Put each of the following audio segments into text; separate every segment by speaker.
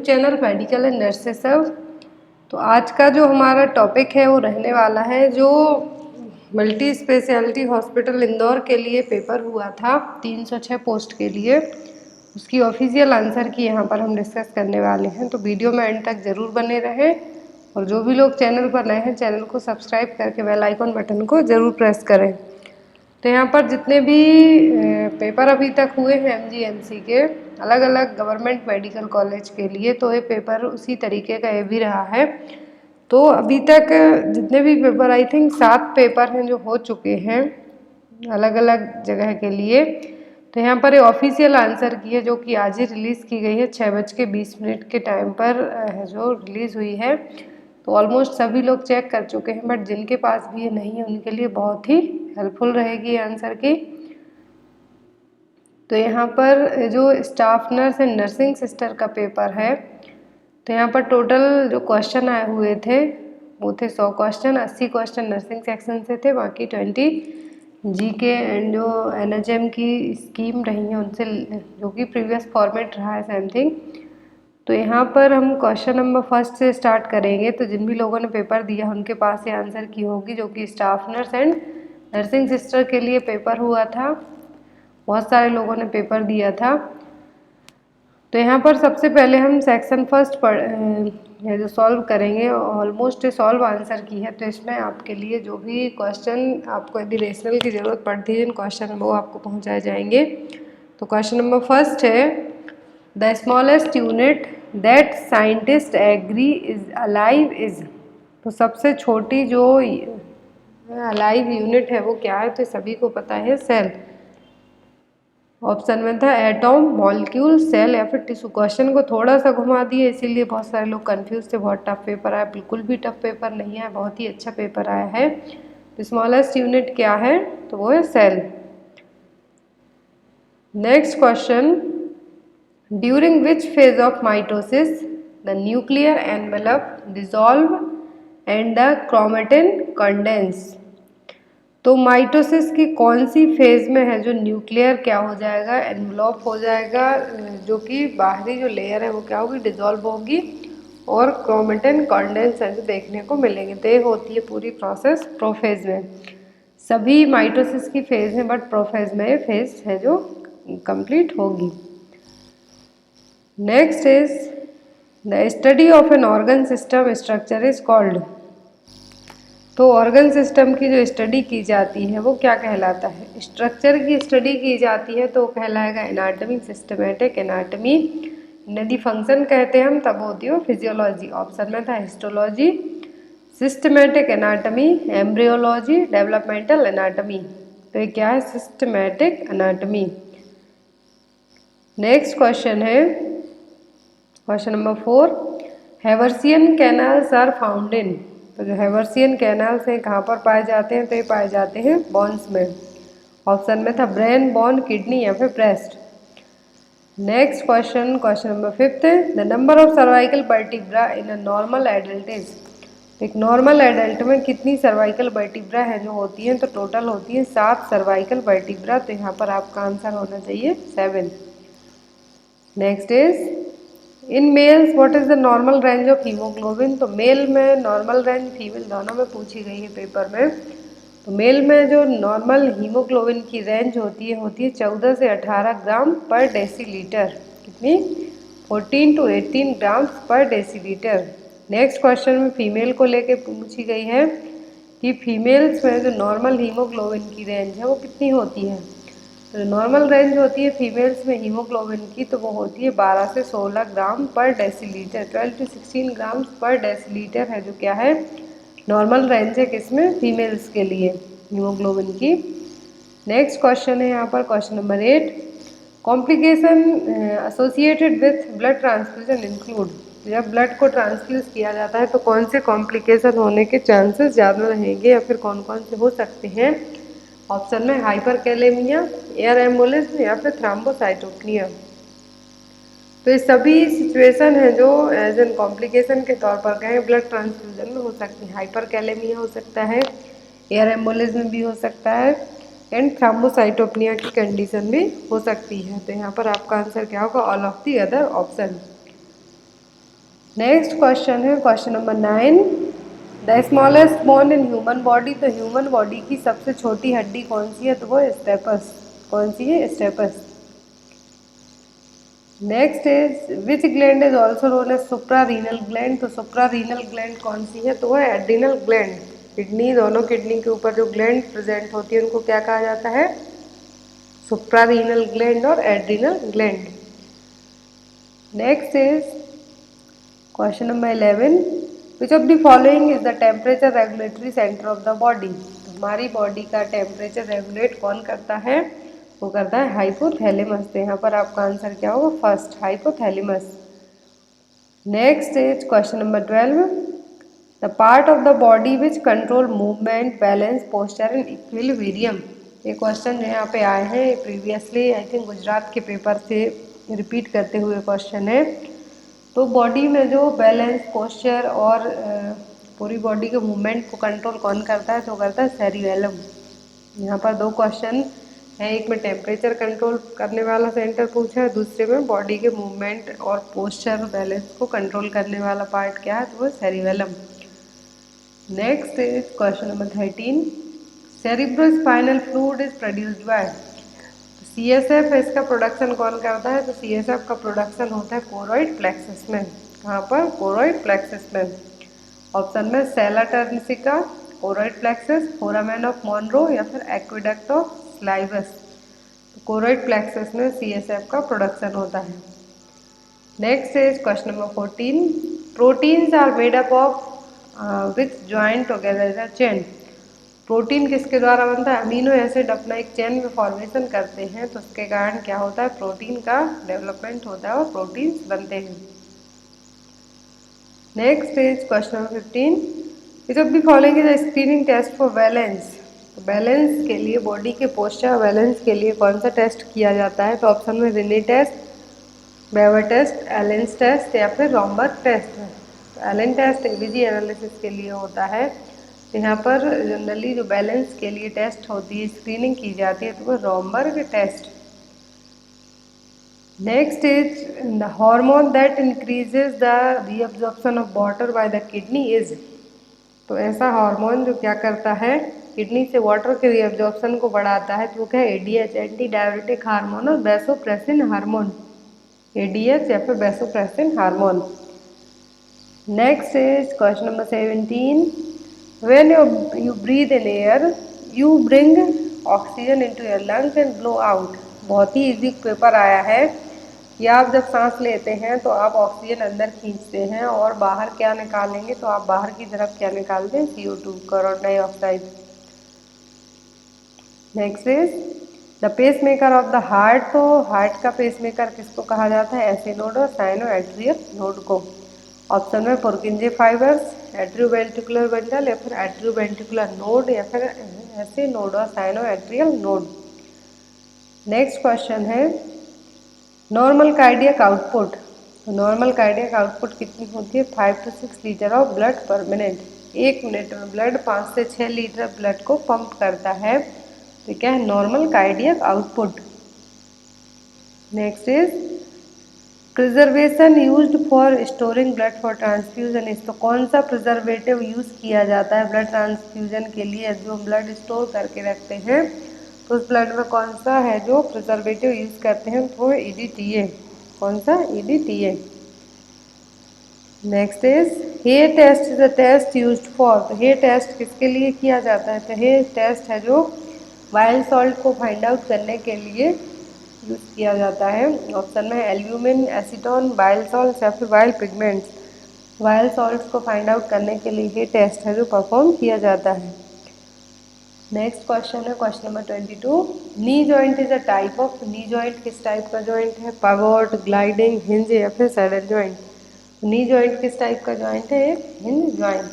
Speaker 1: Channel medical and nurses सब। तो आज का जो हमारा टॉपिक है वो रहने वाला है जो मल्टी स्पेशलिटी हॉस्पिटल इंदौर के लिए पेपर हुआ था 306 पोस्ट के लिए, उसकी ऑफिशियल आंसर की यहाँ पर हम डिस्कस करने वाले हैं। तो वीडियो में एंड तक ज़रूर बने रहें और जो भी लोग चैनल पर नए हैं चैनल को सब्सक्राइब करके बेल आइकन बटन को ज़रूर प्रेस करें। तो यहाँ पर जितने भी पेपर अभी तक हुए हैं एमजीएमसी के अलग अलग गवर्नमेंट मेडिकल कॉलेज के लिए, तो ये पेपर उसी तरीके का ये भी रहा है। तो अभी तक जितने भी पेपर आई थिंक 7 पेपर हैं जो हो चुके हैं अलग अलग जगह के लिए। तो यहाँ पर ये ऑफिशियल आंसर की है जो कि आज ही रिलीज़ की गई है 6:20 के टाइम पर जो रिलीज़ हुई है। तो ऑलमोस्ट सभी लोग चेक कर चुके हैं, बट जिनके पास भी ये नहीं है उनके लिए बहुत ही हेल्पफुल रहेगी आंसर की। तो यहाँ पर जो staff nurse and nursing sister का पेपर है, तो यहाँ पर टोटल जो क्वेश्चन आए हुए थे वो थे 100 क्वेश्चन। 80 क्वेश्चन नर्सिंग सेक्शन से थे, बाकी 20 जीके एंड जो एनएचएम की स्कीम रही है उनसे, जो कि प्रीवियस फॉर्मेट रहा है सेम थिंग। तो यहाँ पर हम क्वेश्चन नंबर फर्स्ट से स्टार्ट करेंगे। तो जिन भी लोगों ने पेपर दिया उनके पास ये आंसर की होगी, जो कि staff nurse and nursing sister के लिए पेपर हुआ था। बहुत सारे लोगों ने पेपर दिया था। तो यहाँ पर सबसे पहले हम सेक्शन फर्स्ट जो सॉल्व करेंगे, ऑलमोस्ट सॉल्व आंसर की है। तो इसमें आपके लिए जो भी क्वेश्चन आपको यदि रेशनल की ज़रूरत पड़ती है जिन क्वेश्चन वो आपको पहुँचाए जाएंगे। तो क्वेश्चन नंबर फर्स्ट है, the smallest unit that scientist agree is alive is. तो सबसे छोटी जो अलाइव यूनिट है वो क्या है? तो सभी को पता है सेल। ऑप्शन में था एटॉम, मॉलिक्यूल, सेल या फिर टिश्यू। क्वेश्चन को थोड़ा सा घुमा दिए इसीलिए बहुत सारे लोग कंफ्यूज थे। बहुत टफ पेपर आया? बिल्कुल भी टफ पेपर नहीं है, बहुत ही अच्छा पेपर आया है। तो स्मॉलेस्ट यूनिट क्या है? तो वो है cell. Next question, during which phase of mitosis the nuclear envelope dissolve and the chromatin condense. तो माइटोसिस की कौन सी फेज में है जो न्यूक्लियर क्या हो जाएगा? एनवलप हो जाएगा, जो कि बाहरी जो लेयर है वो क्या होगी? डिसॉल्व होगी और क्रोमेटिन कंडेंस है जो देखने को मिलेंगे। तो ये होती है पूरी प्रोसेस प्रोफेज में। सभी माइटोसिस की फेज है बट प्रोफेज में ये फेज है जो कंप्लीट होगी। Next is the study of an organ system structure is called. तो ऑर्गन सिस्टम की जो स्टडी की जाती है वो क्या कहलाता है? स्ट्रक्चर की स्टडी की जाती है तो कहलाएगा एनाटमी, सिस्टमेटिक एनाटमी। यदि फंक्शन कहते हैं हम तब होती है फिजियोलॉजी। ऑप्शन में था histology, systematic anatomy, embryology, developmental anatomy. तो ये क्या है? Systematic anatomy. नेक्स्ट क्वेश्चन है question number 4, Haversian canals are found in. तो जो हेवर्सियन कैनाल्स हैं कहाँ पर पाए जाते हैं? तो ये पाए जाते हैं बोन्स में। ऑप्शन में था ब्रेन, बोन, किडनी या फिर breast. Next question, question number 5, the number of cervical vertebra in a normal adult is. एक नॉर्मल एडल्ट में कितनी सर्वाइकल वर्टिब्रा है जो होती हैं? तो टोटल होती है 7 सर्वाइकल वर्टिब्रा। तो यहाँ पर आपका आंसर होना चाहिए 7। Next is in males what is the normal range of haemoglobin. तो मेल में नॉर्मल रेंज, फीमेल दोनों में पूछी गई है पेपर में। तो मेल में जो नॉर्मल हीमोग्लोबिन की रेंज होती है 14 से 18 ग्राम पर डेसीलीटर। कितनी? 14 to 18 ग्राम पर डेसीलीटर। नेक्स्ट क्वेश्चन में फीमेल को लेके पूछी गई है कि फीमेल्स में जो नॉर्मल हीमोग्लोबिन की रेंज है वो कितनी होती है। तो नॉर्मल रेंज होती है फीमेल्स में हीमोग्लोबिन की, तो वो होती है 12 से 16 ग्राम पर डेसीलीटर। 12 to 16 ग्राम पर डेसीलीटर है जो क्या है? नॉर्मल रेंज है किसमें? फीमेल्स के लिए हीमोग्लोबिन की। नेक्स्ट क्वेश्चन है यहाँ पर question number 8, complication associated with blood transfusion include. जब ब्लड को ट्रांसफ्यूज किया जाता है तो कौन से कॉम्प्लिकेशन होने के चांसेस ज़्यादा रहेंगे या फिर कौन कौन से हो सकते हैं? ऑप्शन में हाइपरकैलेमिया, एयर एम्बुलेंस या फिर थ्रोम्बोसाइटोपेनिया। तो ये सभी सिचुएशन है जो एज एन कॉम्प्लिकेशन के तौर पर कहें ब्लड ट्रांसफ्यूजन में हो सकती है। हाइपरकैलेमिया हो सकता है, एयर एम्बुलेंस में भी हो सकता है एंड थ्रोम्बोसाइटोपेनिया की कंडीशन भी हो सकती है। तो यहाँ पर आपका आंसर क्या होगा? All of the other option. Next question है question number 9, the smallest bone in human body. तो ह्यूमन बॉडी की सबसे छोटी हड्डी कौन सी है? तो वो स्टेपस। कौन सी है? Steps. Next is which gland is also known as suprarenal gland. तो सुप्रा रीनल ग्लैंड कौन सी है? तो वो है एड्रिनल ग्लैंड। किडनी, दोनों किडनी के ऊपर जो ग्लैंड प्रेजेंट होती है उनको क्या कहा जाता है? सुप्रा रीनल ग्लैंड और adrenal gland. Next is question number 11, which of the following is the temperature regulatory centre of the body. हमारी बॉडी का टेम्परेचर रेगुलेट कौन करता है? वो करता है हाइपोथैलेमस। तो यहाँ पर आपका आंसर क्या होगा? First, hypothalamus. Next is question number 12, the part of the body which control movement, balance, posture and equilibrium. ये क्वेश्चन जो यहाँ पे आए हैं प्रीवियसली आई थिंक गुजरात के पेपर से रिपीट करते हुए क्वेश्चन है। तो बॉडी में जो बैलेंस, पोस्चर और पूरी बॉडी के मूवमेंट को कंट्रोल कौन करता है? तो करता है सेरिबेलम। यहाँ पर दो क्वेश्चन है, एक में टेम्परेचर कंट्रोल करने वाला सेंटर पूछा है, दूसरे में बॉडी के मूवमेंट और पोस्चर बैलेंस को कंट्रोल करने वाला पार्ट क्या है? तो वो cerebellum. Next is question number 13, cerebrospinal fluid is produced by. CSF इसका प्रोडक्शन कौन करता है? तो CSF का प्रोडक्शन होता है कोरोइड प्लेक्सस में। कहाँ पर? कोरोइड प्लेक्सस में। ऑप्शन में sella turcica, choroid plexus, foramen of Monro या फिर एक्विडक्ट ऑफ स्लाइवस। तो कोरोइड प्लेक्सस में CSF का प्रोडक्शन होता है। Next is question number 14, proteins are made up of which joint together chain. Protein किसके द्वारा बनता है? अमीनो एसिड अपना एक चेन में फॉर्मेशन करते हैं, तो उसके कारण क्या होता है? प्रोटीन का डेवलपमेंट होता है और प्रोटीन्स बनते हैं। Next is question number 15, which of the following is a screening test for balance. तो बैलेंस के लिए, बॉडी के पोस्चर बैलेंस के लिए कौन सा टेस्ट किया जाता है? तो ऑप्शन में Rini test, Weber test, एलेंस test या फिर रॉम्बर्ग टेस्ट है। तो एलेन टेस्ट एबीजी एनालिसिस के लिए होता है। तो यहाँ पर जनरली जो बैलेंस के लिए टेस्ट होती है, स्क्रीनिंग की जाती है, तो वो Romberg test. Next is the hormone that increases the reabsorption of water by the kidney is. तो ऐसा हार्मोन जो क्या करता है? किडनी से वाटर के रीअब्जॉर्प्शन को बढ़ाता है, तो वो क्या है? ADH, एंटी डायबिटिक हार्मोन और वैसोप्रेसिन हार्मोन। ADH या फिर vasopressin hormone. Next is question number 17, when you breathe in air you bring oxygen into your lungs and blow out। बहुत ही इजी पेपर आया है कि आप जब सांस लेते हैं तो आप ऑक्सीजन अंदर खींचते हैं और बाहर क्या निकालेंगे? तो आप बाहर की तरफ क्या निकालते हैं? CO2, carbon dioxide. Next is the pacemaker of the heart. तो हार्ट का पेस मेकर किसको कहा जाता है? एसी नोड और साइनो एट्रियल नोड को। ऑप्शन में पुरकिंजे फाइबर्स, एट्रियोवेंट्रिकुलर बंडल या फिर एट्रियोवेंट्रिकुलर नोड या फिर एसी नोड और cyano atrial node. Next question है normal cardiac output. Normal cardiac output कितनी होती है? 5 to 6 litre of blood per minute. एक मिनट में ब्लड 5 से 6 लीटर ब्लड को पंप करता है, तो क्या है? Normal cardiac output. Next is preservation used for storing blood for transfusion is. तो कौन सा प्रिजर्वेटिव यूज किया जाता है ब्लड ट्रांसफ्यूजन के लिए? जो ब्लड स्टोर करके रखते हैं, तो उस ब्लड में कौन सा है जो प्रिजर्वेटिव यूज करते हैं? तो EDTA। कौन सा? EDTA। Next is hair test is a test used for. तो हेयर टेस्ट किसके लिए किया जाता है? तो हेयर टेस्ट है जो वाइल सॉल्ट को फाइंड आउट करने के लिए यूज किया जाता है। ऑप्शन में एल्ब्यूमिन, एसीटोन, बाइल सॉल्ट या फिर बाइल पिगमेंट्स। वाइल सॉल्ट को फाइंड आउट करने के लिए ये टेस्ट है जो परफॉर्म किया जाता है। नेक्स्ट क्वेश्चन है question number 22, knee joint is a type of. Knee joint किस टाइप का जॉइंट है? पावोट, ग्लाइडिंग, हिंज या फिर सैडल जॉइंट। नी जॉइंट किस टाइप का जॉइंट है? एक hinge joint.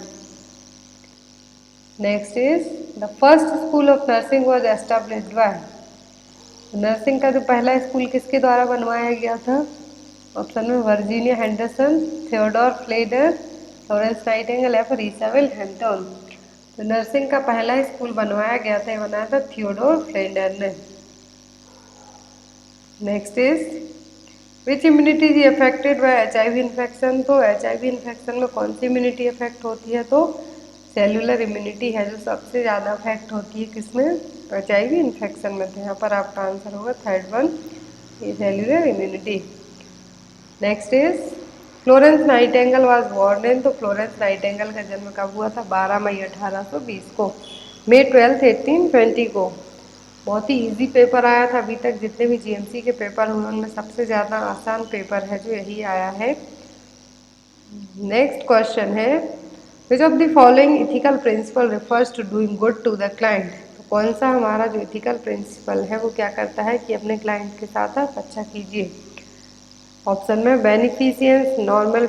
Speaker 1: Next is the first school of nursing was established by. Nursing का जो पहला स्कूल किसके द्वारा बनवाया गया था? ऑप्शन में Virginia Henderson, Theodore Fliedner, Florence Nightingale या फिर इसाबेल हैम्पटन। तो नर्सिंग का पहला स्कूल बनवाया गया था, बनाया था थियोडोर फ्लेडर ने। Next is which immunity is affected by HIV infection. तो HIV इन्फेक्शन में कौन सी इम्यूनिटी अफेक्ट होती है? तो सेलुलर इम्यूनिटी है जो सबसे ज़्यादा अफेक्ट होती है किसमें? तो HIV इन्फेक्शन में। तो यहाँ पर आपका आंसर होगा थर्ड वन, ये cellular immunity. Next is Florence Nightingale was born in. तो फ्लोरेंस नाइटिंगेल का जन्म कब हुआ था? 12 मई 1820 को। मई 12 1820 को। बहुत ही इजी पेपर आया था अभी तक जितने भी जीएमसी के पेपर हुए उनमें सबसे ज़्यादा आसान पेपर है जो यही आया है। नेक्स्ट क्वेश्चन है which of the following ethical principle refers to doing good to the client. तो कौन सा हमारा जो इथिकल प्रिंसिपल है वो क्या करता है कि अपने क्लाइंट के साथ आप अच्छा कीजिए। ऑप्शन में बेनिफिशियंस, नॉर्मल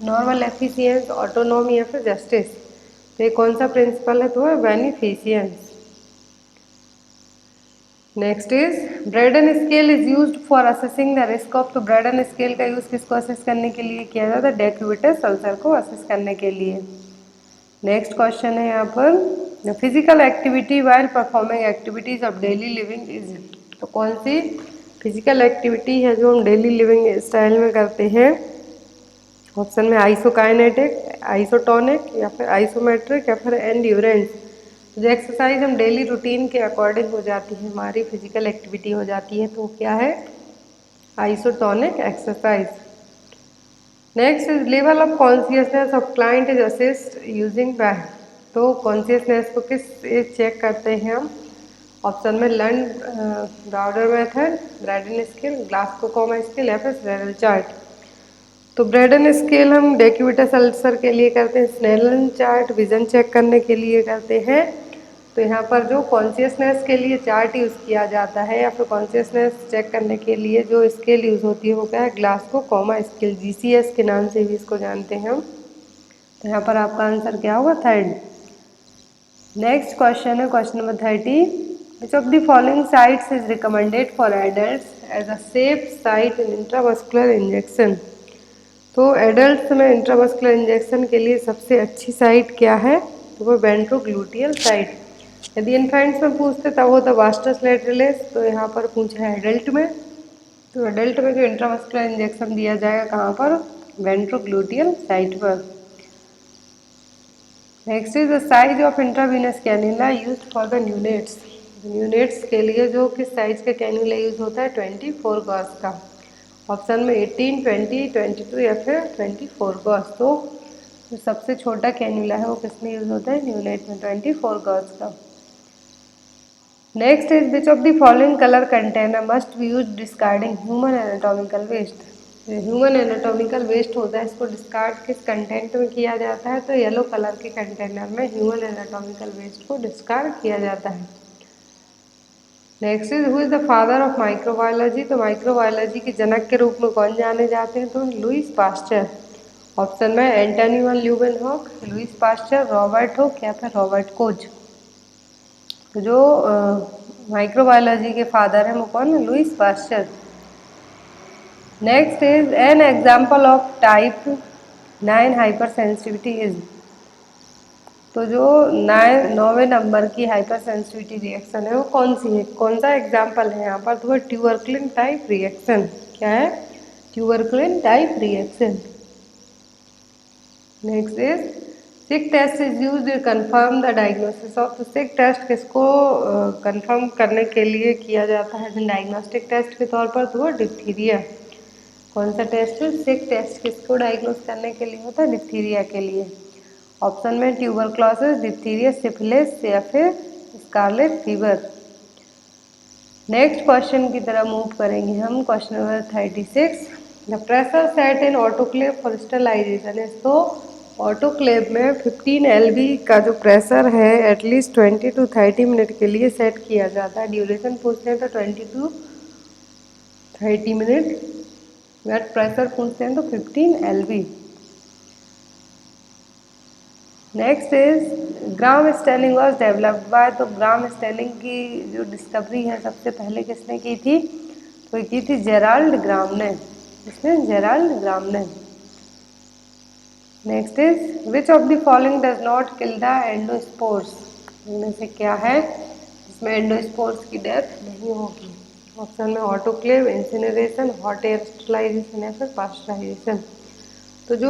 Speaker 1: नॉर्मल एफिशिएंस, ऑटोनॉमी या फिर जस्टिस। तो ये कौन सा प्रिंसिपल है? तो है beneficence. Next is Braden scale is used for assessing the risk of. तो ब्रेडन स्केल का यूज किसको असेस करने के लिए किया जाता है? डेक्यूबिटस अल्सर को असेस करने के लिए। नेक्स्ट क्वेश्चन है यहाँ पर physical activity while performing activities of daily living is. तो कौन सी फिजिकल एक्टिविटी है जो हम डेली लिविंग स्टाइल में करते हैं? ऑप्शन में आइसोकाइनेटिक, आइसोटोनिक या फिर आइसोमेट्रिक या फिर एंड्योरेंस। जो एक्सरसाइज हम डेली रूटीन के अकॉर्डिंग हो जाती है, हमारी फिजिकल एक्टिविटी हो जाती है, तो क्या है? Isotonic exercise. Next is level of consciousness of client is assessed using by. तो कॉन्शियसनेस को किस चेक करते हैं हम? ऑप्शन में Lund Browder method, Braden scale, Glasgow coma scale या फिर स्नेडल चार्ट। तो ब्रैडन स्केल हम डेक्यूबिटस अल्सर के लिए करते हैं, स्नेडल चार्ट विजन चेक करने के लिए करते हैं। तो यहाँ पर जो कॉन्शियसनेस के लिए चार्ट यूज़ किया जाता है या फिर कॉन्शियसनेस चेक करने के लिए जो स्केल यूज़ होती है वो क्या है? ग्लासको कोमा स्केल, GCS के नाम से भी इसको जानते हैं हम। तो यहाँ पर आपका आंसर क्या होगा? थर्ड। नेक्स्ट क्वेश्चन है question number 30। Which of the following sites is recommended for adults as a safe site in intramuscular injection. तो एडल्ट्स में इंट्रामस्कुलर इंजेक्शन के लिए सबसे अच्छी साइट क्या है? तो वो वेंट्रोग्लूटियल साइट। यदि इन्फेंट्स में पूछते तब होता वास्टस लैटरलिस। तो यहाँ पर पूछा है एडल्ट में। तो एडल्ट में जो इंट्रामस्कुलर इंजेक्शन दिया जाएगा कहाँ पर? वेंट्रोग्लूटियल साइट पर। Next is the size of intravenous cannula used for the neonates. Neonates के लिए जो किस साइज का कैन्यूला यूज होता है? 24 गॉस का। ऑप्शन में 18, 20, 22 या फिर 24 गॉस। तो जो सबसे छोटा कैन्यूला है वो किस में यूज होता है? न्यूनेट में, 24 गॉस का। Next is which of the following colour container must be use discarding human anatomical waste. Human anatomical waste होता है, इसको डिस्कार्ड किस कंटेंट में किया जाता है? तो येलो कलर के कंटेनर में ह्यूमन एनाटॉमिकल वेस्ट को डिस्कार्ड किया जाता है। Next is who is the father of microbiology. तो माइक्रोबायोलॉजी के जनक के रूप में कौन जाने जाते हैं? तो लुईस पास्चर। ऑप्शन में Antony one Leeuwenhoek, Lewis pasture, Robert Hooke या फिर रॉबर्ट कोच। तो जो माइक्रोबायोलॉजी के फादर हैं वो कौन है? Lewis pasture. Next is an example of type 9 hyper sensitivity is. तो जो 9वें नंबर की हाइपर सेंसिटिविटी रिएक्शन है वो कौन सी है? कौन सा एग्जाम्पल है यहाँ पर? तो वो ट्यूबरकुलिन टाइप रिएक्शन। क्या है? Tuberculin type reaction. Next is Schick test is use to confirm the diagnosis of. तो सिक टेस्ट किसको कंफर्म करने के लिए किया जाता है डायग्नोस्टिक टेस्ट के तौर पर? तो वो डिप्थीरिया। कौन सा टेस्ट है? सिक टेस्ट किसको डायग्नोस करने के लिए होता है? डिप्थीरिया के लिए। ऑप्शन में ट्यूबरक्लोसिस, डिप्थीरिया, सिफिलिस या फिर स्कारलेट फीवर। नेक्स्ट क्वेश्चन की तरफ मूव करेंगे हम। Question number 36। The pressure set in autoclave for sterilisation is. तो ऑटोक्लेव में 15 LV का जो प्रेशर है एटलीस्ट 20 to 30 मिनट के लिए सेट किया जाता है। ड्यूरेशन पूछते हैं तो 20 to 30 मिनट। वेट प्रेशर पूछते हैं तो 15 LV। Next is gram staining was developed by. तो ग्राम स्टेनिंग की जो डिस्कवरी है सबसे पहले किसने की थी? तो की थी जेराल्ड ग्राम ने। किसने? जेराल्ड ग्राम ने। Next is which of the following does not kill the endospores. इनमें से क्या है जिसमें एंडोस्पोर्स की डेथ नहीं होगी? ऑप्शन में autoclave, incineration, hot air sterilisation या फिर पास्चराइजेशन। तो जो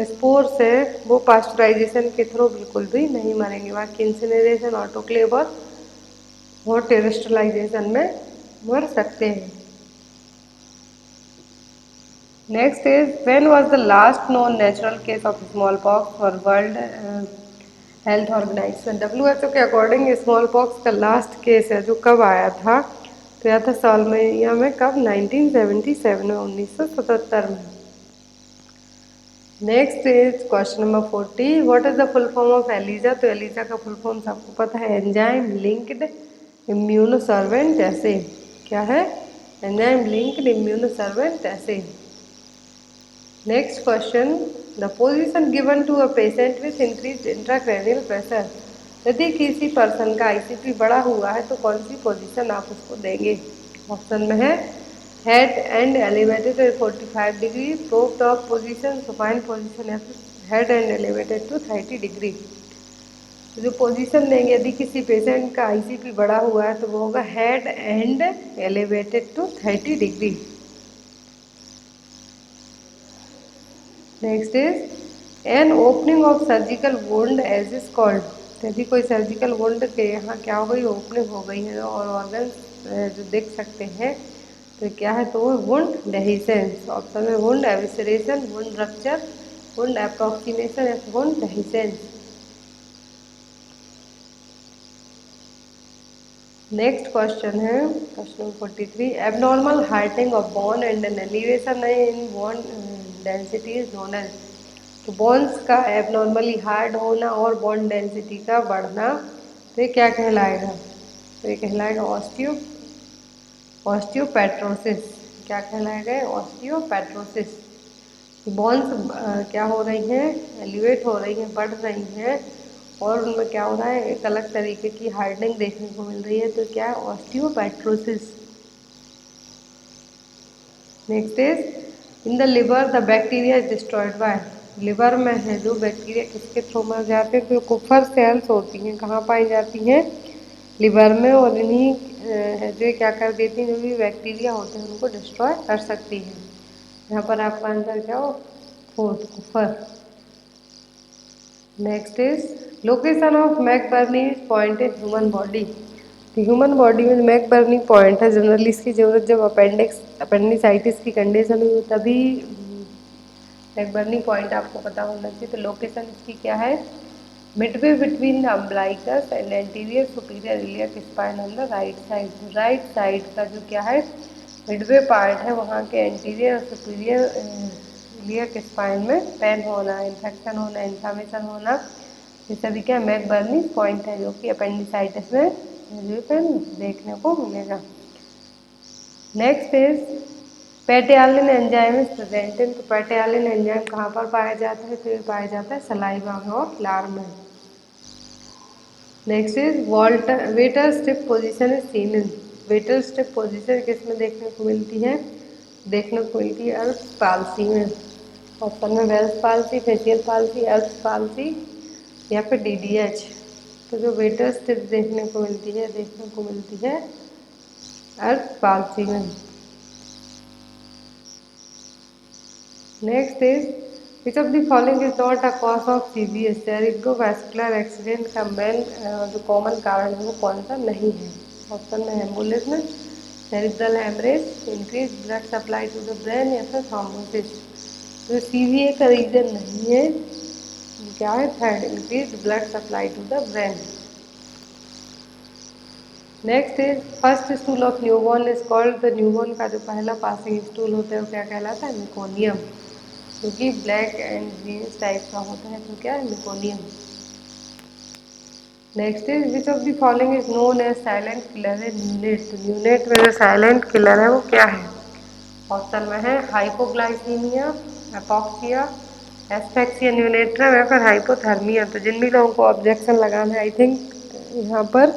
Speaker 1: स्पोर्स है वो पास्चराइजेशन के थ्रू बिल्कुल भी नहीं मरेंगे, बाकी इंसिनरेशन, ऑटोक्लेव और हॉट एयर स्टरलाइजेशन में मर सकते हैं। Next is when was the last known natural case of smallpox for World Health Organization. WHO के अकॉर्डिंग स्मॉल पॉक्स का लास्ट केस है जो कब आया था, तो यह था सालमेनिया में, कब, 1977 में, 1977 में। Next is question number 40, what is the full form of ELISA. तो एलिजा का फुल फॉर्म सबको पता है, enzyme linked immunosorbent assay. क्या है? Enzyme linked immunosorbent assay. Next question, the position given to a patient with increase intracranial pressure. यदि किसी person का ICP बढ़ा हुआ है तो कौन सी पोजीशन आप उसको देंगे? ऑप्शन में है head end elevated at 45 degree, prop top position, supine position या फिर head end elevated to 30 degree. तो जो पोजीशन देंगे यदि किसी पेशेंट का ICP बढ़ा हुआ है तो वो होगा head end elevated to 30 degree. Next is an opening of surgical wound edge is called. यदि कोई सर्जिकल वुंड के यहाँ क्या हो गई, ओपनिंग हो गई है और ऑर्गन जो देख सकते हैं, तो क्या है, तो वुंड डेहिसेंस। ऑप्शन में wound evisceration, wound rupture, wound approximation या वुंड डेहिसेंस। नेक्स्ट क्वेश्चन है question 43, abnormal hardening of bone and an elevation in bone density is known as. तो बोन्स का एबनॉर्मली हार्ड होना और बोन डेंसिटी का बढ़ना, तो ये क्या कहलाएगा? तो ये कहलाएगा ऑस्टियोपेट्रोसिस। क्या कहलाएगा? ऑस्टियोपेट्रोसिस। बोन्स क्या हो रही हैं, एलिवेट हो रही हैं, बढ़ रही हैं और उनमें क्या हो रहा है, एक अलग तरीके की हार्डनिंग देखने को मिल रही है, तो क्या है, osteopetrosis. Next is in the liver the bacteria is destroyed by. Liver में है जो बैक्टीरिया किसके थ्रू मर जाते हैं, तो कुफर सेल्स होती हैं, कहाँ पाई जाती हैं, लिवर में, और इन्हीं है जो क्या कर देती हैं, जो भी बैक्टीरिया होते हैं उनको डिस्ट्रॉय कर सकती हैं। यहाँ पर आपका आंसर क्या हो, fourth, Kufar. Next is location of McBurney point in human body. Human body में मैकबर्नी पॉइंट है, जनरली इसकी जरूरत जब अपेंडिसाइटिस की कंडीशन हुई तभी मैकबर्नी पॉइंट आपको पता होना चाहिए। तो लोकेशन इसकी क्या है, Midway between the umbilicus and anterior superior iliac spine on the right side. Right side का जो क्या है, मिडवे पार्ट है, वहाँ के एंटीरियर और सुपीरियर इलियक स्पाइन में पेन होना, इन्फेक्शन होना, इन्फ्लामेशन होना, ये सभी क्या मैकबर्नी पॉइंट है, जो कि अपेंडिसाइटिस में देखने को मिलेगा। Next is ptyalin enzyme is present in. तो पेटियालिन एंजाइम कहाँ पर पाया जाता है, तो ये पाया जाता है सलाइवा में और लार में। Next is waiter stiff position is seen in. Waiter stiff position किस में देखने को मिलती है, देखने को मिलती है अल्प पालसी में। ऑप्शन में वेल्स पालसी, फेशियल पालसी, अल्प पालसी या फिर DDH। तो जो वेटर स्टिफ देखने को मिलती है अल्प पालसी में। Next is which of the following is not a cause of CVS। Cerebrovascular accident का मेन जो कॉमन कारण है वो कौन सा नहीं है। ऑप्शन में embolus, cerebral haemorrhage, increase blood supply to the brain या फिर थ्रोम्बोसिस। तो CVA का रीजन नहीं है, क्या है, third, increase blood supply to the brain. Next is first stool of newborn is called. The newborn का जो पहला पासिंग स्टूल होता है वो क्या कहलाता है, मेकोनियम, क्योंकि ब्लैक एंड ग्रीन टाइप का होता है, तो क्या है, meconium. Next is which of the following is known as silent killer in neonate. तो न्यूनेट में जो साइलेंट किलर है वो क्या है। ऑप्शन में है हाइपोग्लाइसीमिया, एपॉक्सिया, एस्फेक्सिया न्यूनेट्रम या फिर हाइपोथर्मिया। तो जिन भी लोगों को ऑब्जेक्शन लगाना है, आई थिंक यहाँ पर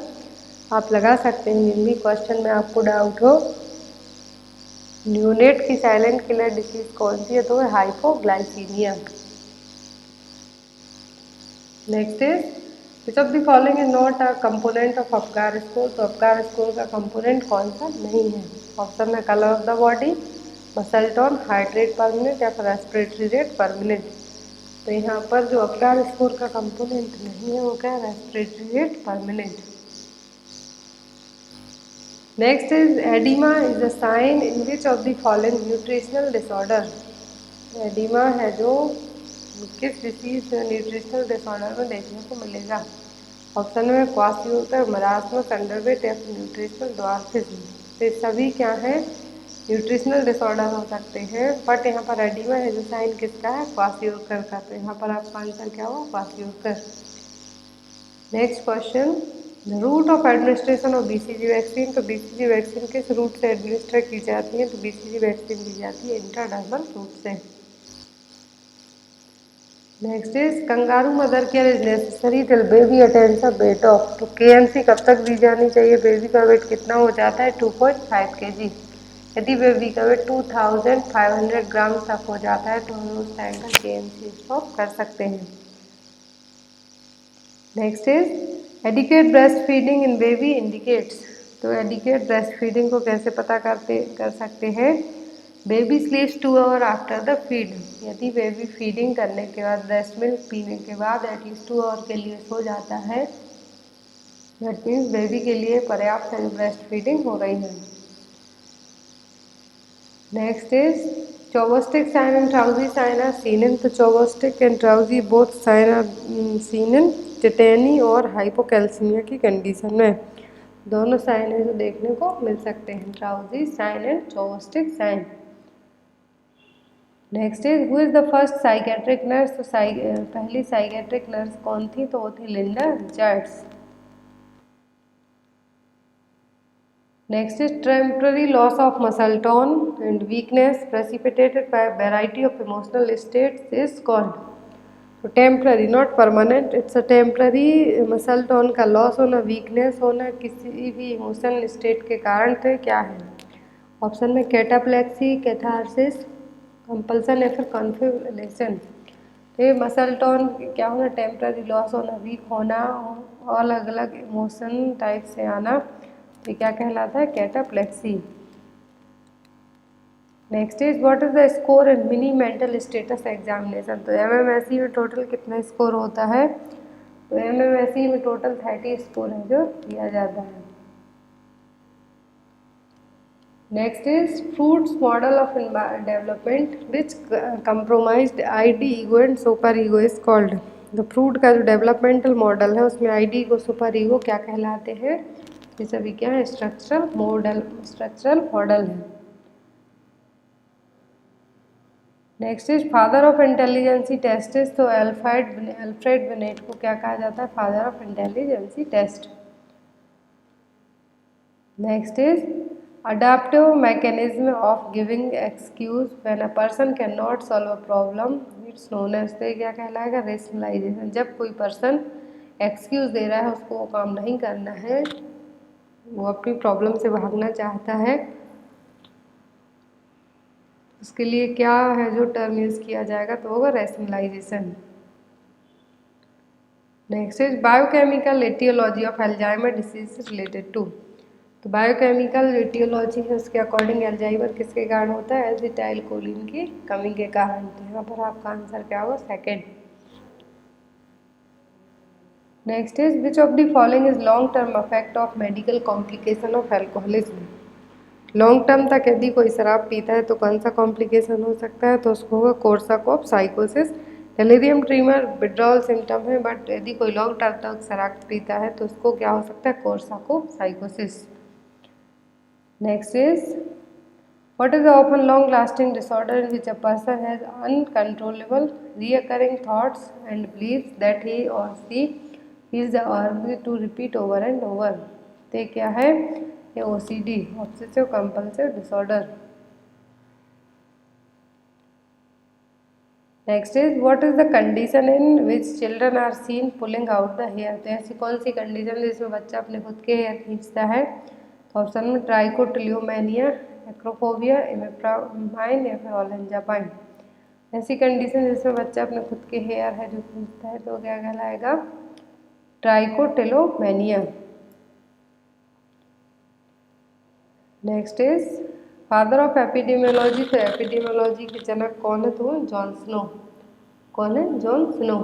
Speaker 1: आप लगा सकते हैं, जिन भी क्वेश्चन में आपको डाउट हो। न्यूनेट की साइलेंट किलर डिसीज कौन सी है, तो है hypoglycaemia. Next is which of the following is not a component of Apgar score, तो अपगार स्कोर का कंपोनेंट कौन सा नहीं है? ऑप्शन में colour of the body, muscle tone, heart rate per minute या फिर रेस्पिरेटरी रेट पर मिनट। तो यहाँ पर जो अपगार स्कोर का कंपोनेंट नहीं है वो क्या है? Respiratory rate per minute. Next is oedema is a sign in which of the following nutritional disorder. Oedema है जो किस डिसीज न्यूट्रिशनल डिसऑर्डर में देखने को मिलेगा? ऑप्शन में क्वासियोकर, मरासमस, अंडरवेट या फिर न्यूट्रिशनल ड्वार्फिज्म। तो ये सभी क्या है? न्यूट्रिशनल डिसऑर्डर हो सकते हैं, बट यहाँ पर एडिमा है जो साइन किसका है? क्वासियोकर का। तो यहाँ पर आपका आंसर क्या हुआ? Kwashiorkor. Next question, the route of administration of BCG vaccine. तो बीसीजी वैक्सीन किस रूट से एडमिनिस्टर की जाती है? तो बीसीजी वैक्सीन दी जाती है इंट्राडर्मल रूट से। Next is kangaroo mother care is necessary till baby attains a weight of. तो केएमसी कब तक दी जानी चाहिए? बेबी का वेट कितना हो जाता है? 2.5 kg। यदि बेबी का वेट 2500 ग्राम तक हो जाता है तो हम उस टाइम पर केएमसी स्टॉप कर सकते हैं। Next is adequate breast feeding in baby indicates. तो एडिक्वेट ब्रेस्ट फीडिंग को कैसे पता कर सकते हैं? Baby स्लीप्स 2 hour after the feed. यदि बेबी फीडिंग करने के बाद, ब्रेस्ट मिल्क पीने के बाद एटलीस्ट 2 आवर के लिए सो जाता है, दैट मीन्स बेबी के लिए पर्याप्त ब्रेस्ट फीडिंग हो रही है। Next is Chvostek sign and Trousseau sign are seen in. तो Chvostek and Trousseau both sign are seen in tetany और हाइपोकैल्सीमिया की कंडीशन में। दोनों साइन है जो देखने को मिल सकते हैं, Trousseau sign and Chvostek sign. Next is who is the first psychiatric nurse. तो पहली साइकेट्रिक नर्स कौन थी? तो वो थी लिंडा जर्ट्स। Next is temporary loss of muscle tone and weakness precipitated by variety of emotional states is called. तो temporary not permanent, it's a temporary muscle tone का लॉस होना, वीकनेस होना किसी भी इमोशनल स्टेट के कारण तो क्या है? ऑप्शन में कैटाप्लेक्सी, कैथारसिस, कंपल्सन या फिर कॉन्फ्यूलेशन। तो ये मसल टोन क्या होना? टेम्पररी लॉस होना, वीक होना और अलग अलग इमोशन टाइप से आना, तो क्या कहलाता है? Cataplexy. Next is what is the score in mini mental status examination. तो एमएमएससी में टोटल कितना स्कोर होता है? तो एमएमएससी में टोटल 30 स्कोर है जो दिया जाता है। Next is fruits model of development which compromised ID, ego and super ego is called. The fruit का जो डेवलपमेंटल मॉडल है उसमें आईडी को सुपर ईगो क्या कहलाते हैं? ये सभी क्या है? स्ट्रक्चरल मॉडल है। Next is father of intelligency test is. तो अल्फ्रेड बिनेट को क्या कहा जाता है? Father of intelligency test. Next is adaptive mechanism of giving excuse when a person cannot solve a problem, it's known as। तो क्या कहलाएगा? रेशनलाइजेशन। जब कोई पर्सन एक्सक्यूज दे रहा है, उसको वो काम नहीं करना है, वो अपनी प्रॉब्लम से भागना चाहता है, उसके लिए क्या है जो टर्म यूज किया जाएगा? तो होगा rationalisation. Next is biochemical aetiology of Alzheimer disease related to. तो बायोकेमिकल एटियोलॉजी है उसके अकॉर्डिंग अल्जाइमर किसके कारण होता है? एसिटाइल कोलिन की कमी के कारण। तो यहाँ पर आपका आंसर क्या होगा? Second. Next is which of the following is long term effect of medical complication of alcoholism. Long term तक यदि कोई शराब पीता है तो कौन सा कॉम्प्लिकेशन हो सकता है? तो उसको होगा कोर्साकॉफ साइकोसिस। डेलीरियम ट्रीमर विड्रॉल सिम्टम है, बट यदि कोई लॉन्ग टर्म तक शराब पीता है तो उसको क्या हो सकता है? Korsakoff साइकोसिस। Next is what is the often long lasting disorder in which a person has uncontrollable reoccurring thoughts and believes that he or she is the urge to repeat over and over। तो क्या है? ये OCD, obsessive compulsive disorder. Next is what is the condition in which children are seen pulling out the hair. तो ऐसी कौन सी condition जिसमें बच्चा अपने खुद के हेयर खींचता है? तो ऑप्शन में ट्राइकोटिलियोमेनिया, एक्रोफोबिया, इमेप्रामाइन या फिर ओलेंजापाइन। ऐसी कंडीशन जिसमें बच्चा अपने खुद के हेयर है जो खींचता है तो क्या कहलाएगा? Trichotillomania. Next is father of epidemiology. तो एपिडेमियोलॉजी के जनक कौन है? तो जॉन स्नो। कौन है? John Snow.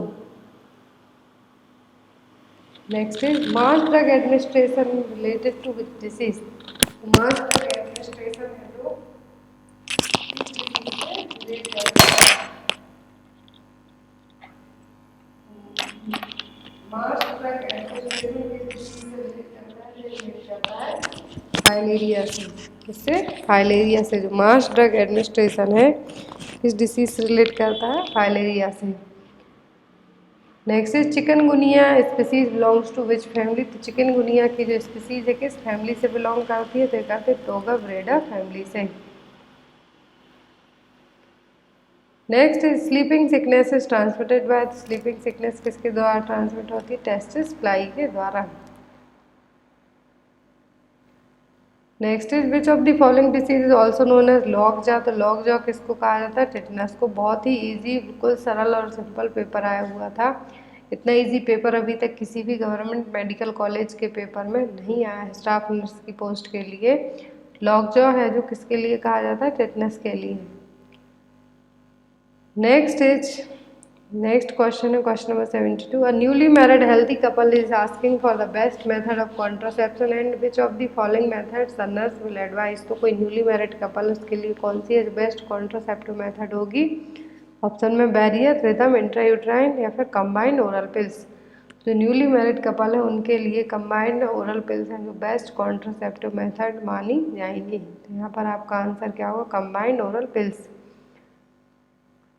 Speaker 1: Next is mass drug administration related to which disease. Mass drug administration है जो रिलेट करता है। मास ड्रग एडमिनिस्ट्रेशन किस डिसीज से रिलेट करता है? रिलेट करता है फाइलेरिया से। किससे? फाइलेरिया से। जो मास ड्रग एडमिनिस्ट्रेशन है किस डिसीज से रिलेट करता है? फाइलेरिया से। Next is chikungunya species belongs to which family. तो चिकनगुनिया की जो स्पीसीज है किस फैमिली से बिलोंग करती है? तो कहते हैं टोगाब्रेडा फैमिली से। Next is sleeping sickness is transmitted by. Sleeping sickness किसके द्वारा ट्रांसमिट होती है? टेस्टिस फ्लाई के द्वारा। Next is which of the following disease is also known as lockjaw. तो लॉकजॉ किसको कहा जाता है? टिटनस को। बहुत ही इजी, बिल्कुल सरल और सिंपल पेपर आया हुआ था। इतना इजी पेपर अभी तक किसी भी गवर्नमेंट मेडिकल कॉलेज के पेपर में नहीं आया है स्टाफ नर्स की पोस्ट के लिए। लॉकजॉ है जो किसके लिए कहा जाता है? टिटनस के लिए। नेक्स्ट क्वेश्चन है question number 72। A newly married healthy couple is asking for the best method of contraception and which of the following methods the nurse will advice. तो कोई न्यूली मैरिड कपल उसके लिए कौन सी best contraceptive method होगी? Option में barrier, rhythm, intrauterine या फिर combined oral pills. जो न्यूली मैरिड कपल है उनके लिए कंबाइंड ओरल पिल्स हैं जो बेस्ट कॉन्ट्रासेप्टिव मेथड मानी जाएंगी। तो यहाँ पर आपका आंसर क्या होगा? Combined oral pills.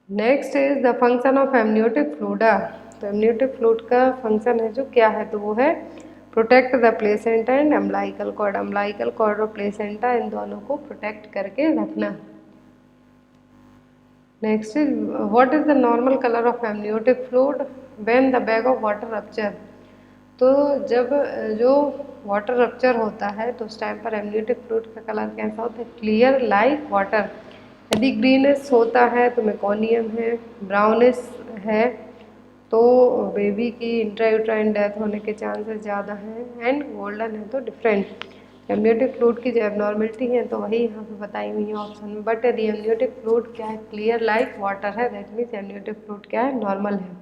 Speaker 1: Next is the function of amniotic fluid. तो एमनियोटिक फ्लूइड का फंक्शन है जो क्या है? तो वो है protect the placenta and umbilical cord. Umbilical cord और प्लेसेंटा इन दोनों को प्रोटेक्ट करके रखना। Next is what is the normal colour of amniotic fluid when the bag of water rupture. तो जब जो वाटर रप्चर होता है तो उस टाइम पर एमनियोटिक फ्लूइड का कलर कैसा होता है? Clear like water. यदि ग्रीनिश होता है तो मेकोनियम है, ब्राउनिश है तो बेबी की इंट्रायूट्राइन डेथ होने के चांसेस ज़्यादा हैं, एंड गोल्डन है तो डिफरेंट। एमनियोटिक फ्लूइड की जो एबनॉर्मलिटी है तो वही यहाँ पे बताई हुई है ऑप्शन में। बट यदि एमनियोटिक फ्लूइड क्या है? क्लियर लाइक वाटर है, दैट मीन्स एमनियोटिक फ्लूइड क्या है? नॉर्मल है।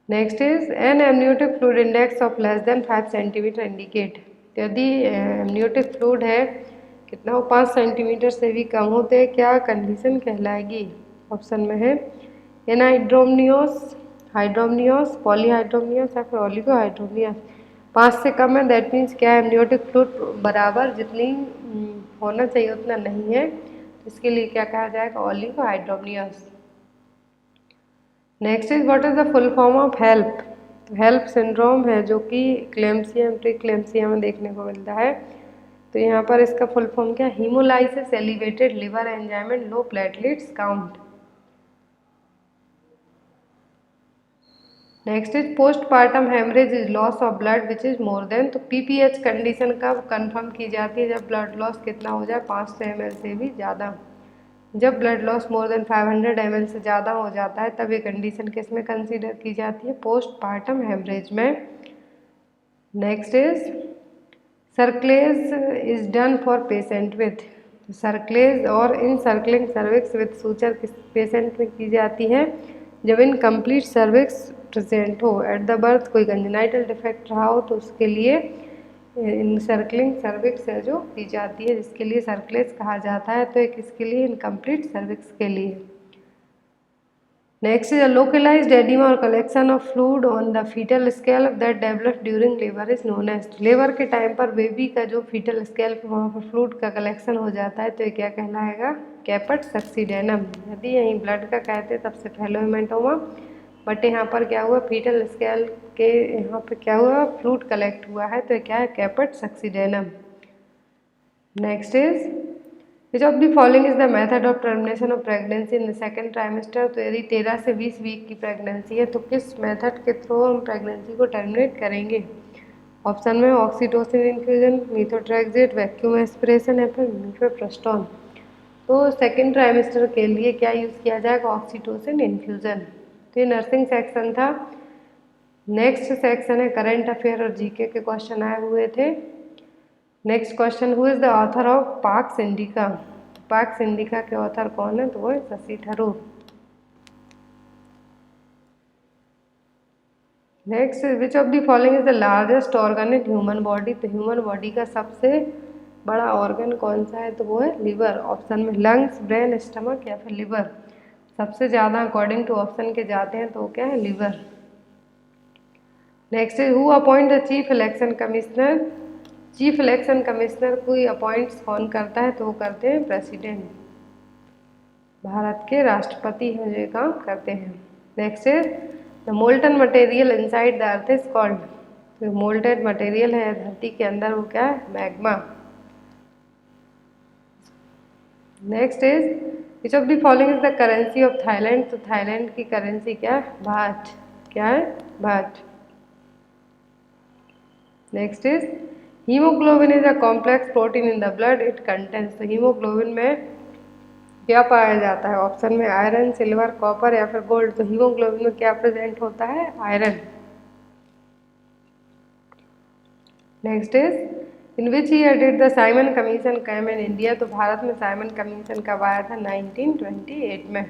Speaker 1: Next is N amniotic fluid index of less than 5 centimetre indicate. यदि एमनियोटिक फ्लूइड है कितना हो? 5 सेंटीमीटर से भी कम होते हैं, क्या कंडीशन कहलाएगी? ऑप्शन में है एनाइड्रोमनियोस, हाइड्रोमनियोस, पॉलीहाइड्रोमनियोस या फिर ओलिगोहाइड्रोमनियोस। 5 से कम है, दैट मीन्स क्या है? एमनियोटिक फ्लूइड बराबर जितनी होना चाहिए उतना नहीं है, इसके लिए क्या कहा जाएगा? Oligohydramnios. Next is what is the full form of HELLP. HELLP syndrome है जो कि क्लेम्सिया, प्रीक्लेम्सिया में देखने को मिलता है। तो यहाँ पर इसका फुल फॉर्म क्या? Haemolysis, elevated liver enzyme and low platelets count. Next is postpartum haemorrhage is loss of blood which is more than. तो पीपीएच कंडीशन कब कंफर्म की जाती है? जब ब्लड लॉस कितना हो जाए? 500 ml से भी ज़्यादा। जब blood loss more than 500 ml से ज़्यादा हो जाता है तब ये कंडीशन किस में कंसीडर की जाती है? पोस्टपार्टम हेमरेज में। Next is cerclage is done for patient with. Cerclage और encircling cervix with suture किस पेशेंट में की जाती है? जब इनकम्प्लीट सर्विक्स प्रेजेंट हो, एट द बर्थ कोई कंजेनाइटल डिफेक्ट रहा हो तो उसके लिए इन सर्कलिंग सर्विक्स है जो की जाती है, जिसके लिए सर्कलेज कहा जाता है। तो एक इसके लिए इनकम्प्लीट सर्विक्स के लिए। नेक्स्ट इज लोकलाइज्ड एडिमा और collection of fluid on the fetal scalp that develop during labour is known as. Labour के टाइम पर बेबी का जो फीटल स्कैल्प वहाँ पर फ्लूइड का कलेक्शन हो जाता है तो ये क्या कहलाएगा? कैपेट सक्सीडेनम। यदि यहीं ब्लड का कहते तब से फेलोहेमेटोमा, बट यहाँ पर क्या हुआ? फीटल स्कैल्प के यहाँ पर क्या हुआ? फ्लूइड कलेक्ट हुआ है तो क्या है? Caput succedaneum. Next is which of the following is the method of termination of pregnancy in the second trimester. तो यदि 13 से 20 वीक की प्रेगनेंसी है तो किस मेथड के थ्रू हम प्रेगनेंसी को टर्मिनेट करेंगे? ऑप्शन में ऑक्सीटोसिन इन्फ्यूजन, मीथोट्रेक्सेट, वैक्यूम एस्पिरेशन या फिर मीफेप्रोस्टोन। तो सेकेंड ट्राइमेस्टर के लिए क्या यूज़ किया जाएगा? Oxytocin infusion. तो ये नर्सिंग सेक्शन था। नेक्स्ट सेक्शन है करंट अफेयर और जीके के क्वेश्चन आए हुए थे। Next question, who is the author of Pax Indica? Pax Indica के ऑथर कौन है? तो वो है Shashi Tharoor. Next, which of the following is the largest organ in human body? तो ह्यूमन बॉडी का सबसे बड़ा ऑर्गन कौन सा है? तो वो है लिवर। ऑप्शन में लंग्स, ब्रेन, स्टमक या फिर लिवर। सबसे ज़्यादा अकॉर्डिंग टू ऑप्शन के जाते हैं तो वो क्या है? Liver. Next is who appoint the chief election commissioner? Chief election commissioner कोई अपॉइंट्स कौन करता है? तो वो करते हैं प्रेसिडेंट, भारत के राष्ट्रपति हैं जो काम करते हैं। Next is the molten material inside the earth is called? तो मोल्टेड मटेरियल है धरती के अंदर वो क्या है? Magma. Next is which of the following is the currency of Thailand? तो थाईलैंड की करेंसी क्या है? बाट। क्या है? बाट। Next is haemoglobin is a complex protein in the blood, it contains. तो हीमोग्लोबिन में क्या पाया जाता है? ऑप्शन में आयरन, सिल्वर, कॉपर या फिर गोल्ड। तो हीमोग्लोबिन में क्या प्रेजेंट होता है? Iron. Next is in which year did the Simon commission came in India? तो भारत में साइमन कमीशन कब आया था? 1928 में।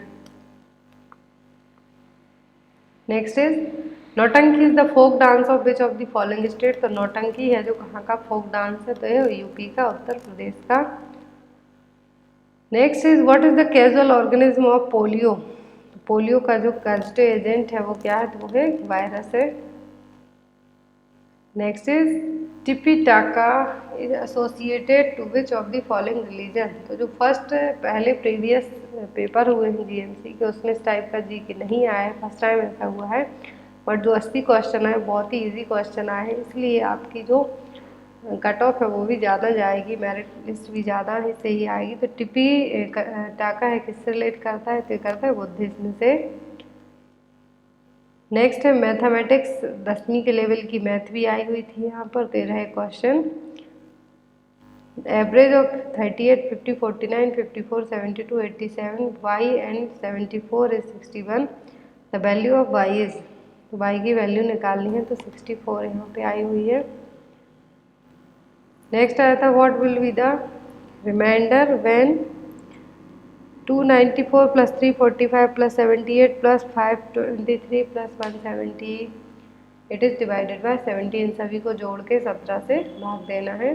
Speaker 1: Next is nautanki is the folk dance of which of the following state? तो नौटंकी है जो कहाँ का फोक डांस है? तो ये यूपी का, उत्तर प्रदेश का। Next is what is the casual organism of polio? Polio का जो कैजुअल एजेंट है वो क्या है? तो वो है वायरस है। Next is Tipitaka is associated to which of the following religion? तो जो फर्स्ट पहले प्रीवियस पेपर हुए हैं जीएमसी के उसमें इस टाइप का जीके नहीं आया है, फर्स्ट टाइम ऐसा हुआ है। बट जो 80 क्वेश्चन आए बहुत ही इजी क्वेश्चन आए हैं, इसलिए आपकी जो कट ऑफ है वो भी ज़्यादा जाएगी, मेरिट लिस्ट भी ज़्यादा ही सही आएगी। तो टिपी टाका है किससे रिलेट करता है? तो करता है बुद्धिज्म से। नेक्स्ट है मैथमेटिक्स, 10वीं के लेवल की मैथ भी आई हुई थी यहाँ पर। तो रहे question average of 38, 50, 49, 54, 72, 87, y and 74 is 61। The value of y is, तो y की वैल्यू निकालनी है तो 64 यहाँ पे आई हुई है। नेक्स्ट आया था what will be the remainder when 294 plus 345 plus 78 plus 523 plus 170 it is divided by 70। इन सभी को जोड़ के 17 से भाग देना है।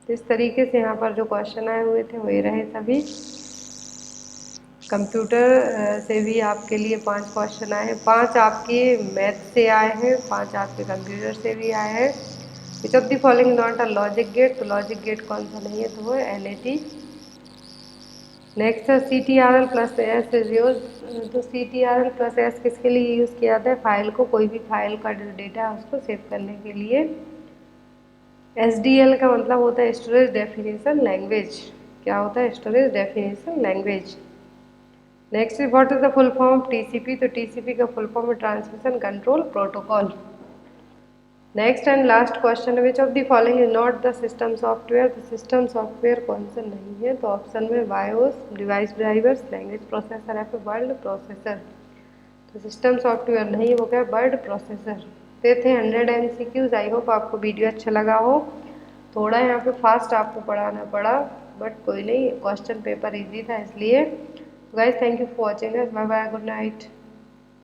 Speaker 1: तो इस तरीके से यहाँ पर जो क्वेश्चन आए हुए थे वही रहे सभी। कंप्यूटर से भी आपके लिए 5 क्वेश्चन आए हैं, 5 आपके मैथ से आए हैं, 5 आपके कंप्यूटर से भी आए हैं। Which of the following not a logic gate? तो लॉजिक गेट कौन सा नहीं है? तो वो है LAT। नेक्स्ट है CTRL plus S is use. तो CTRL प्लस एस किसके लिए यूज़ किया जाता है? फाइल को, कोई भी फाइल का जो डेटा है उसको सेव करने के लिए। SDL का मतलब होता है स्टोरेज डेफिनेशन लैंग्वेज। क्या होता है? Storage definition language. Next is what is the full form of TCP? तो TCP का फुल फॉर्म है transmission control protocol. Next and last question है which of the following is not the system software? तो system software कौन सा नहीं है? तो ऑप्शन में BIOS, device drivers, language processor या फिर वर्ड प्रोसेसर। तो सिस्टम सॉफ्टवेयर नहीं, वो क्या है? Word processor. ये थे 100 MCQs। आई होप आपको वीडियो अच्छा लगा हो। थोड़ा यहाँ पे फास्ट आपको पढ़ाना पड़ा बट कोई नहीं, क्वेश्चन पेपर इजी था इसलिए। Guys thank you for watching us, bye bye, good night.